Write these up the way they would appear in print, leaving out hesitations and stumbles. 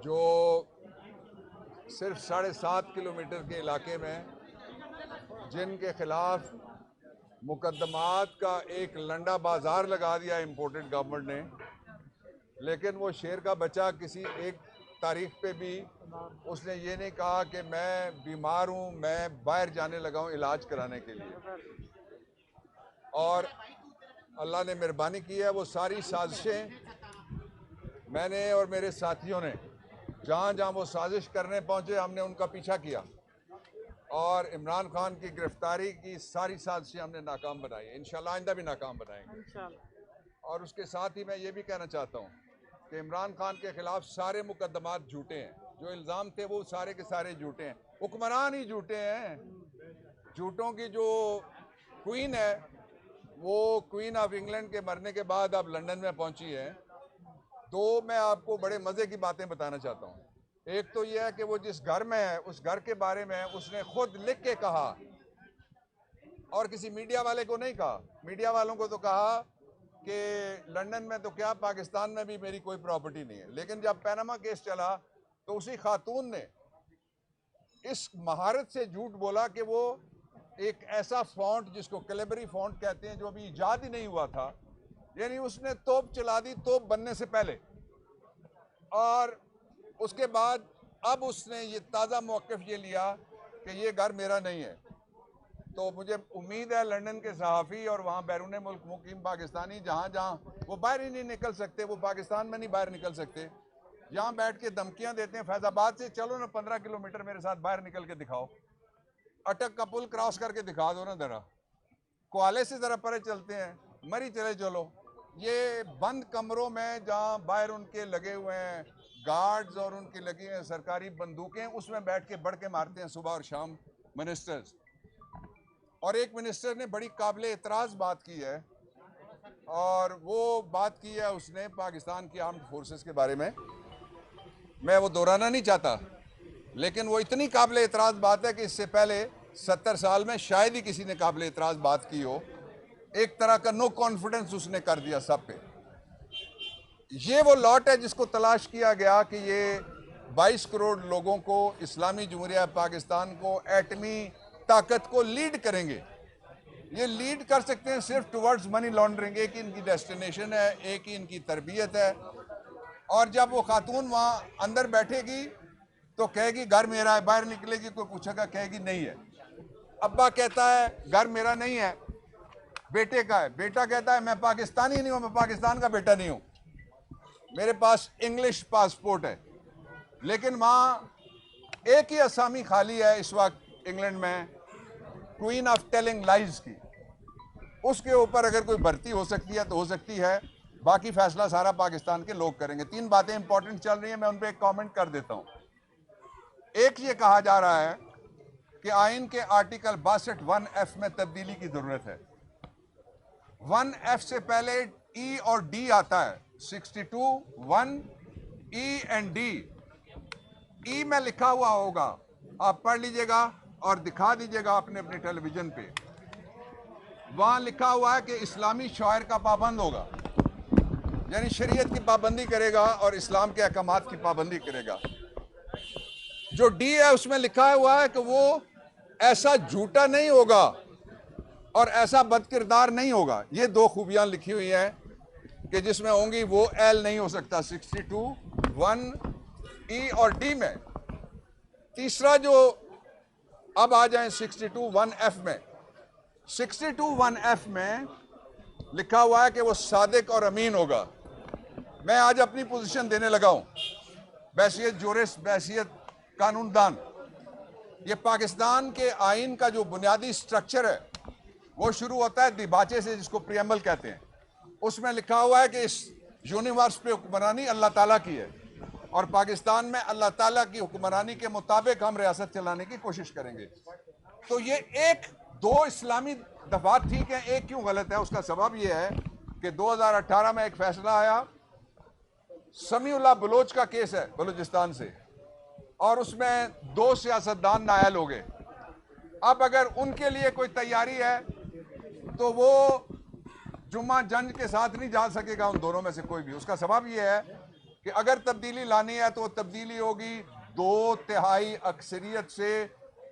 जो सिर्फ 7.5 किलोमीटर के इलाके में जिनके खिलाफ मुकदमात का एक लंडा बाजार लगा दिया इम्पोर्टेड गवर्नमेंट ने, लेकिन वो शेर का बच्चा किसी एक तारीख पे भी उसने ये नहीं कहा कि मैं बीमार हूँ, मैं बाहर जाने लगा हूँ इलाज कराने के लिए। और अल्लाह ने मेहरबानी की है, वो सारी साजिशें मैंने और मेरे साथियों ने जहाँ जहाँ वो साजिश करने पहुँचे हमने उनका पीछा किया और इमरान खान की गिरफ्तारी की सारी साजिशें हमने नाकाम बनाई। इंशाल्लाह आइंदा भी नाकाम बनाएंगे। और उसके साथ ही मैं ये भी कहना चाहता हूँ कि इमरान खान के खिलाफ सारे मुकदमात झूठे हैं, जो इल्ज़ाम थे वो सारे के सारे झूठे हैं, हुक्मरान ही झूठे हैं। झूठों की जो क्वीन है वो क्वीन ऑफ इंग्लैंड के मरने के बाद अब लंदन में पहुंची है। तो मैं आपको बड़े मज़े की बातें बताना चाहता हूँ। एक तो यह है कि वो जिस घर में है उस घर के बारे में उसने खुद लिख के कहा और किसी मीडिया वाले को नहीं कहा। मीडिया वालों को तो कहा कि लंदन में तो क्या पाकिस्तान में भी मेरी कोई प्रॉपर्टी नहीं है। लेकिन जब पैनामा केस चला तो उसी खातून ने इस महारत से झूठ बोला कि वो एक ऐसा फॉन्ट जिसको कैलिबरी फॉन्ट कहते हैं जो अभी इजाद ही नहीं हुआ था, यानी उसने तोप चला दी तोप बनने से पहले। और उसके बाद अब उसने ये ताज़ा मौक़िफ़ ये लिया कि ये घर मेरा नहीं है। तो मुझे उम्मीद है लंदन के सहाफ़ी और वहाँ बैरून मुल्क मुकीम पाकिस्तानी जहाँ जहाँ वो बाहर ही नहीं निकल सकते, वो पाकिस्तान में नहीं बाहर निकल सकते, यहाँ बैठ के धमकियाँ देते हैं फैज़ाबाद से चलो ना 15 किलोमीटर मेरे साथ बाहर निकल के दिखाओ, अटक का पुल क्रॉस करके दिखा दो ना ज़रा, कोआले से ज़रा परे चलते हैं, मरी चले चलो। ये बंद कमरों में जहाँ बाहर उनके लगे हुए हैं गार्ड्स और उनकी लगी हैं सरकारी बंदूकें, उसमें बैठ के बढ़ के मारते हैं सुबह और शाम मिनिस्टर्स। और एक मिनिस्टर ने बड़ी काबिले एतराज़ बात की है और वो बात की है उसने पाकिस्तान की आर्म्ड फोर्सेस के बारे में। मैं वो दोहराना नहीं चाहता, लेकिन वो इतनी काबिले एतराज़ बात है कि इससे पहले 70 साल में शायद ही किसी ने काबिले एतराज़ बात की हो। एक तरह का नो कॉन्फिडेंस उसने कर दिया सब पे। ये वो लॉट है जिसको तलाश किया गया कि ये 22 करोड़ लोगों को, इस्लामी जमहूरिया पाकिस्तान को, एटमी ताकत को लीड करेंगे। ये लीड कर सकते हैं सिर्फ टुवर्ड्स मनी लॉन्ड्रिंग। एक ही इनकी डेस्टिनेशन है, एक ही इनकी तरबियत है। और जब वो खातून वहाँ अंदर बैठेगी तो कहेगी घर मेरा है, बाहर निकलेगी कोई पूछेगा कहेगी नहीं है। अब्बा कहता है घर मेरा नहीं है, बेटे का है। बेटा कहता है मैं पाकिस्तानी नहीं हूँ, मैं पाकिस्तान का बेटा नहीं हूँ, मेरे पास इंग्लिश पासपोर्ट है। लेकिन वहाँ एक ही असामी खाली है इस वक्त इंग्लैंड में, क्वीन ऑफ टेलिंग लाइज की। उसके ऊपर अगर कोई भर्ती हो सकती है तो हो सकती है, बाकी फैसला सारा पाकिस्तान के लोग करेंगे। 3 बातें इंपॉर्टेंट चल रही हैं, मैं उन पर एक कॉमेंट कर देता हूँ। एक ये कहा जा रहा है कि आइन के आर्टिकल 62 1F में तब्दीली की जरूरत है। 1F से पहले ई और डी आता है, 62 1 ई एंड डी। ई में लिखा हुआ होगा, आप पढ़ लीजिएगा और दिखा दीजिएगा अपने अपने टेलीविजन पे। वहां लिखा हुआ है कि इस्लामी शायर का पाबंद होगा, यानी शरीयत की पाबंदी करेगा और इस्लाम के अहकामात की पाबंदी करेगा। जो डी है उसमें लिखा हुआ है कि वो ऐसा झूठा नहीं होगा और ऐसा बदकिरदार नहीं होगा। ये 2 खूबियां लिखी हुई हैं कि जिसमें होंगी वो एल नहीं हो सकता 62 1 ई और डी में। तीसरा जो अब आ जाए 62 1F में, 62 1F में लिखा हुआ है कि वो सादिक और अमीन होगा। मैं आज अपनी पोजीशन देने लगा हूं, बैसियत जोरिस, बैसियत कानूनदान। ये पाकिस्तान के आइन का जो बुनियादी स्ट्रक्चर है वो शुरू होता है दिबाचे से, जिसको प्रियम्बल कहते हैं। उसमें लिखा हुआ है कि इस यूनिवर्स पे हुक्मरानी अल्लाह ताला की है और पाकिस्तान में अल्लाह ताला की हुक्मरानी के मुताबिक हम रियासत चलाने की कोशिश करेंगे। तो ये 1-2 इस्लामी दफात ठीक है, एक क्यों गलत है? उसका सबब यह है कि 2018 में एक फैसला आया, समीउल्लाह बलोच का केस है बलूचिस्तान से, और उसमें 2 सियासतदान नायल हो गए। अब अगर उनके लिए कोई तैयारी है तो वो जुम्मा जंज के साथ नहीं जा सकेगा, उन दोनों में से कोई भी। उसका सबब यह है कि अगर तब्दीली लानी है तो तब्दीली होगी 2/3 अक्सरियत से,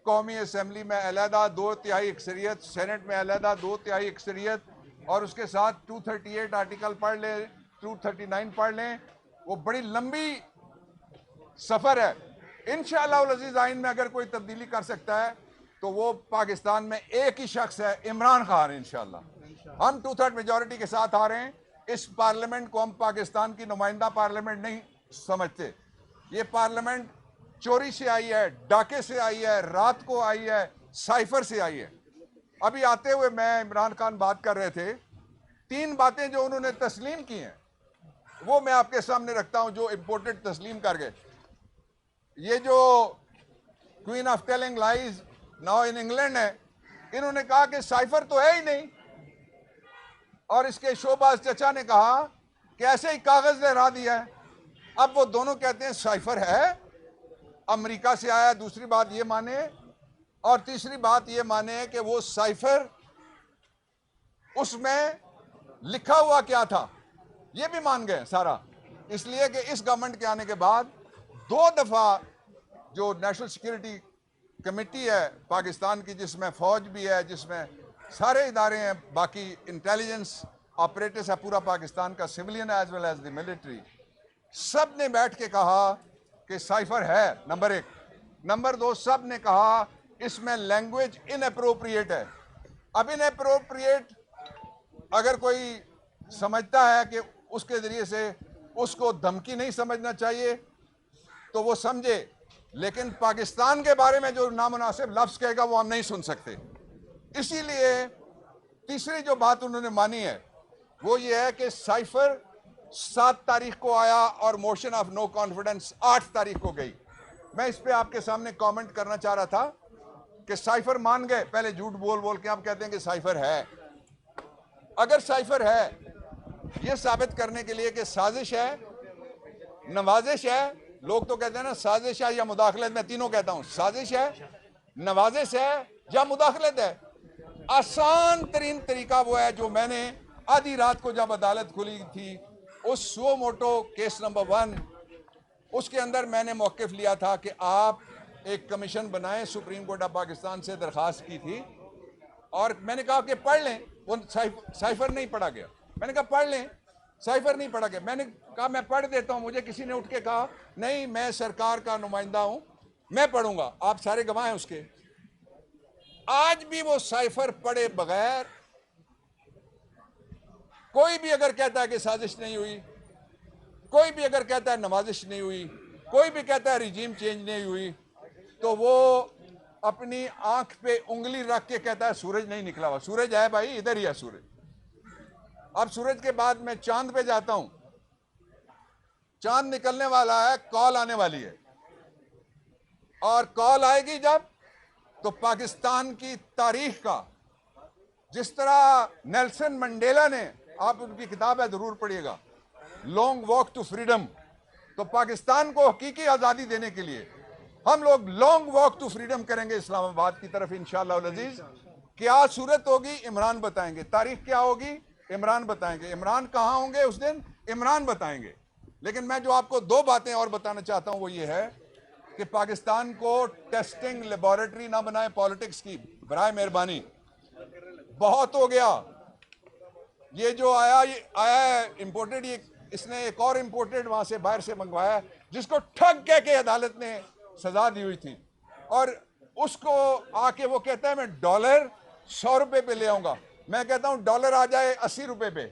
कौमी असम्बली में अलहदा 2/3 अक्सरियत, सेनेट में अलहदा 2/3 अक्सरियत, और उसके साथ 238 आर्टिकल पढ़ लें, 239 पढ़ लें। वो बड़ी लंबी सफर है। इंशाअल्लाह अज़ीज़ आइन में अगर कोई तब्दीली कर सकता है तो वो पाकिस्तान में एक ही शख्स है, इमरान खान। इंशाअल्लाह हम 2/3 मेजॉरिटी के साथ आ रहे हैं। इस पार्लियामेंट को हम पाकिस्तान की नुमाइंदा पार्लियामेंट नहीं समझते। ये पार्लियामेंट चोरी से आई है, डाके से आई है, रात को आई है, साइफर से आई है। अभी आते हुए मैं इमरान खान बात कर रहे थे, 3 बातें जो उन्होंने तस्लीम की हैं वो मैं आपके सामने रखता हूं, जो इंपोर्टेड तस्लीम कर गए। ये जो queen of telling lies now in England है, इन्होंने कहा कि साइफर तो है ही नहीं, और इसके शोबाज चचा ने कहा कि ऐसे ही कागज लहरा दिया है। अब वो दोनों कहते हैं साइफर है, अमेरिका से आया। दूसरी बात ये माने, और तीसरी बात ये माने कि वो साइफर उसमें लिखा हुआ क्या था, ये भी मान गए सारा। इसलिए कि इस गवर्नमेंट के आने के बाद 2 दफा जो नेशनल सिक्योरिटी कमेटी है पाकिस्तान की, जिसमें फौज भी है, जिसमें सारे इदारे हैं, बाकी इंटेलिजेंस ऑपरेटर्स है, पूरा पाकिस्तान का civilian as well as the military, सब ने बैठ के कहा कि साइफर है, नंबर 1। नंबर 2, सब ने कहा इसमें लैंग्वेज इनअप्रोप्रिएट है। अब इनअप्रोप्रिएट अगर कोई समझता है कि उसके जरिए से उसको धमकी नहीं समझना चाहिए तो वो समझे, लेकिन पाकिस्तान के बारे में जो नामुनासिब लफ्ज कहेगा वो हम नहीं सुन सकते। इसीलिए तीसरी जो बात उन्होंने मानी है वो ये है कि साइफर 7 तारीख को आया और मोशन ऑफ नो कॉन्फिडेंस 8 तारीख को गई। मैं इस पे आपके सामने कमेंट करना चाह रहा था कि साइफर मान गए, पहले झूठ बोल बोल के आप कहते हैं कि साइफर है। अगर साइफर है, ये साबित करने के लिए कि साजिश है, नवाजिश है, लोग तो कहते हैं ना साजिश है या मुदाखलत, मैं तीनों कहता हूं, साजिश है, नवाजिश है या मुदाखलत है। आसान तरीन तरीका वो है जो मैंने आधी रात को जब अदालत खुली थी, उस सुओ मोटो केस नंबर 1, उसके अंदर मैंने मौक़िफ़ लिया था कि आप एक कमीशन बनाएं। सुप्रीम कोर्ट ऑफ पाकिस्तान से दरख्वास्त की थी और मैंने कहा कि पढ़ लें। वो साइफर नहीं पढ़ा गया। मैंने कहा पढ़ लें, साइफर नहीं पढ़ा गया। मैंने कहा मैं पढ़ देता हूं। मुझे किसी ने उठ के कहा नहीं, मैं सरकार का नुमाइंदा हूं, मैं पढ़ूंगा। आप सारे गवाह हैं उसके। आज भी वो साइफर पढ़े बगैर कोई भी अगर कहता है कि साजिश नहीं हुई, कोई भी अगर कहता है नवाजिश नहीं हुई, कोई भी कहता है रिजीम चेंज नहीं हुई, तो वो अपनी आंख पे उंगली रख के कहता है सूरज नहीं निकला हुआ। सूरज है भाई, इधर ही है सूरज। अब सूरज के बाद मैं चांद पे जाता हूं, चांद निकलने वाला है, कॉल आने वाली है, और कॉल आएगी जब तो पाकिस्तान की तारीख का, जिस तरह नेल्सन मंडेला ने, आप उनकी किताब है जरूर पढ़िएगा, लॉन्ग वॉक टू फ्रीडम, तो पाकिस्तान को हकीकी आजादी देने के लिए हम लोग लॉन्ग वॉक टू फ्रीडम करेंगे इस्लामाबाद की तरफ इंशाअल्लाह अज़ीज। क्या सूरत होगी इमरान बताएंगे, तारीख क्या होगी इमरान बताएंगे, इमरान कहां होंगे उस दिन इमरान बताएंगे। लेकिन मैं जो आपको 2 बातें और बताना चाहता हूं वो ये है कि पाकिस्तान को टेस्टिंग लेबोरेटरी ना बनाए पॉलिटिक्स की, बराए मेहरबानी, बहुत हो गया। ये जो आया है इंपोर्टेड, ये इसने एक और इंपोर्टेड वहां से बाहर से मंगवाया जिसको ठग कह के अदालत ने सजा दी हुई थी, और उसको आके वो कहता है मैं डॉलर 100 रुपए पे ले आऊंगा। मैं कहता हूं डॉलर आ जाए 80 रुपए पे,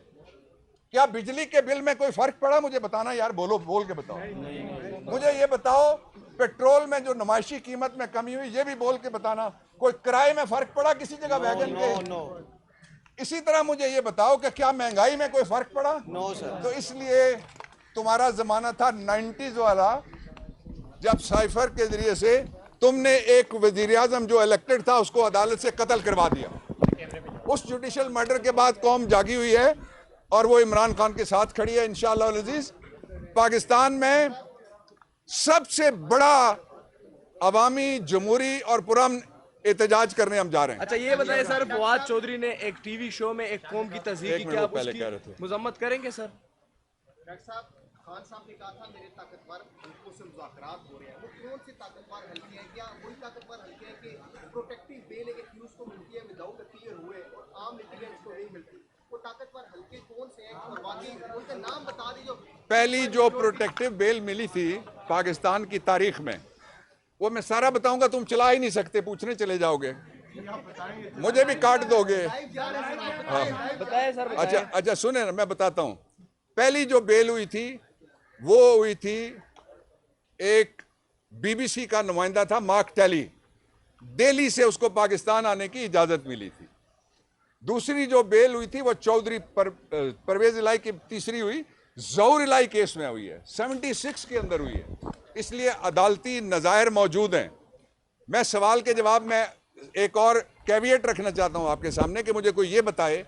क्या बिजली के बिल में कोई फर्क पड़ा? मुझे बताना यार, बोल के बताओ। मुझे ये बताओ पेट्रोल में जो नुमाइशी कीमत में कमी हुई, ये भी बोल के बताना। कोई किराए में फर्क पड़ा किसी जगह वैगन के? इसी तरह मुझे ये बताओ कि क्या महंगाई में कोई फर्क पड़ा? No sir. तो इसलिए तुम्हारा जमाना था 90s वाला, जब साइफर के जरिए से तुमने एक वजीर आजम जो इलेक्टेड था उसको अदालत से कत्ल करवा दिया। उस जुडिशल मर्डर के बाद कौम जागी हुई है और वो इमरान खान के साथ खड़ी है इंशाअल्लाह अज़ीज। पाकिस्तान में सबसे बड़ा अवामी जमहूरी और पुरअमन एहतजाज करने हम जा रहे हैं। अच्छा ये बताइए सर, फवाद चौधरी ने एक टीवी शो में एक कौम की तस्दीक की, क्या आप उसकी मजम्मत करेंगे सर? खान साहब ने कहा था मेरे ताकतवर हल्कों से मुज़ाकरात हो रहे हैं, वो कौन से ताकतवर हल्के हैं? क्या वही ताकतवर हल्के हैं कि प्रोटेक्टिव बेल एक एक्यूज को मिलती है विदाउट अ क्लियर हुए और आम लिटिगेंट्स को नहीं मिलती? वो ताकतवर हल्के कौन से हैं और वाकई उनके नाम बता दीजिए। पहली जो प्रोटेक्टिव बेल मिली थी पाकिस्तान की तारीख में, वो मैं सारा बताऊंगा, तुम चला ही नहीं सकते, पूछने चले जाओगे, मुझे भी काट दोगे। बताए सर, बताए। अच्छा अच्छा, सुने ना, मैं बताता हूं। पहली जो बेल हुई थी वो हुई थी, एक बीबीसी का नुमाइंदा था मार्क टेली, दिल्ली से उसको पाकिस्तान आने की इजाजत मिली थी। दूसरी जो बेल हुई थी वो चौधरी परवेज इलाई की तीसरी हुई, जौहर इलाई केस में हुई है, 76 के अंदर हुई है, इसलिए अदालती नज़ायर मौजूद हैं। मैं सवाल के जवाब में एक और कैविएट रखना चाहता हूं आपके सामने कि मुझे कोई ये बताए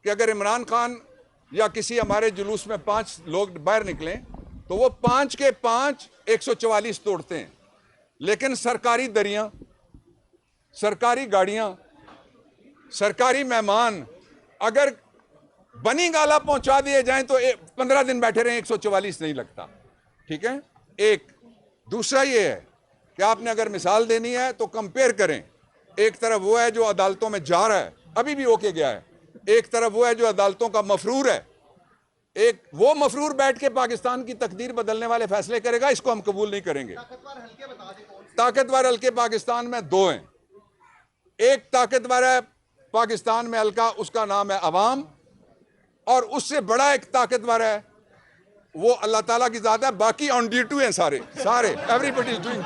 कि अगर इमरान खान या किसी हमारे जुलूस में 5 लोग बाहर निकलें तो वो 5 के 5 144 तोड़ते हैं, लेकिन सरकारी दरियां, सरकारी गाड़ियां, सरकारी मेहमान अगर बनी गाला पहुंचा दिए जाएं तो 15 दिन बैठे रहें, 144 नहीं लगता। ठीक है, एक। दूसरा ये है कि आपने अगर मिसाल देनी है तो कंपेयर करें, एक तरफ वो है जो अदालतों में जा रहा है, अभी भी होके गया है, एक तरफ वो है जो अदालतों का मफरूर है। एक वो मफरूर बैठ के पाकिस्तान की तकदीर बदलने वाले फैसले करेगा, इसको हम कबूल नहीं करेंगे। ताकतवर हल्के बता दें कौन से? ताकतवर हल्के पाकिस्तान में 2 हैं। एक ताकतवर है पाकिस्तान में हल्का, उसका नाम है अवाम, और उससे बड़ा एक ताकतवर है, वो अल्लाह ताला की ज़ात है, बाकी ऑन ड्यूटी हैं सारे, एवरीबॉडी इज डूइंग